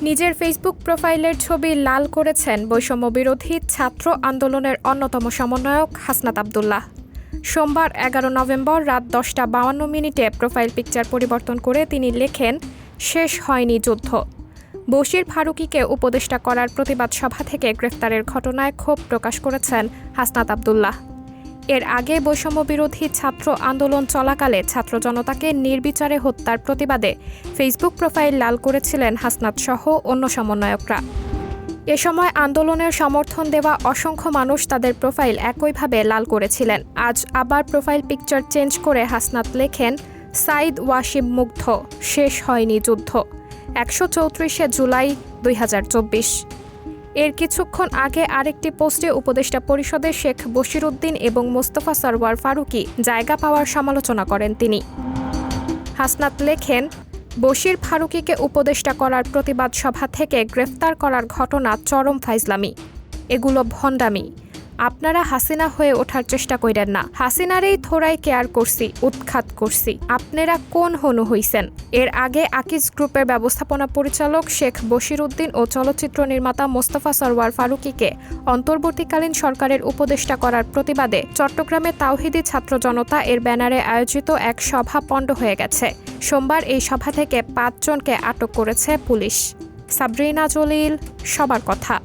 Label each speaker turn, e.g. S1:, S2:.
S1: নিজের ফেসবুক প্রোফাইলের ছবি লাল করেছেন বৈষম্যবিরোধী ছাত্র আন্দোলনের অন্যতম সমন্বয়ক হাসনাত আব্দুল্লাহ। সোমবার 11 নভেম্বর রাত 10:52 প্রোফাইল পিকচার পরিবর্তন করে তিনি লেখেন, শেষ হয়নি যুদ্ধ। বশির ফারুকীকে উপদেষ্টা করার প্রতিবাদ সভা থেকে গ্রেফতারের ঘটনায় ক্ষোভ প্রকাশ করেছেন হাসনাত আব্দুল্লাহ। এর আগে বৈষম্যবিরোধী ছাত্র আন্দোলন চলাকালে ছাত্র জনতাকে নির্বিচারে হত্যার প্রতিবাদে ফেসবুক প্রোফাইল লাল করেছিলেন হাসনাত সহ অন্য সমন্বয়করা। এ সময় আন্দোলনের সমর্থন দেওয়া অসংখ্য মানুষ তাদের প্রোফাইল একইভাবে লাল করেছিলেন। আজ আবার প্রোফাইল পিকচার চেঞ্জ করে হাসনাত লেখেন, সাইদ ওয়াসিম মুগ্ধ, শেষ হয়নি যুদ্ধ। 134 জুলাই 2024। এর কিছুক্ষণ আগে আরেকটি পোস্টে উপদেষ্টা পরিষদে শেখ বশির উদ্দিন এবং মোস্তফা সরওয়ার ফারুকী জায়গা পাওয়ার সমালোচনা করেন তিনি। হাসনাত লেখেন, বশির ফারুকীকে উপদেষ্টা করার প্রতিবাদ সভা থেকে গ্রেফতার করার ঘটনা চরম ফাইজলামি, এগুলো ভণ্ডামি। আপনারা হাসিনা হয়ে ওঠার চেষ্টা কইরেন না। হাসিনারেই থোড়াই কেয়ার করছি, উৎখাত করছি। আপনারা কোন হনু হইছেন? এর আগে আকিজ গ্রুপের ব্যবস্থাপনা পরিচালক শেখ বশির উদ্দিন ও চলচ্চিত্র নির্মাতা মোস্তফা সরওয়ার ফারুকীকে অন্তর্বর্তীকালীন সরকারের উপদেষ্টা করার প্রতিবাদে চট্টগ্রামে তাওহিদি ছাত্র জনতা এর ব্যানারে আয়োজিত এক সভা পণ্ড হয়ে গেছে। সোমবার এই সভা থেকে 5 জনকে আটক করেছে পুলিশ। সাবরিনা জলিল, সবার কথা।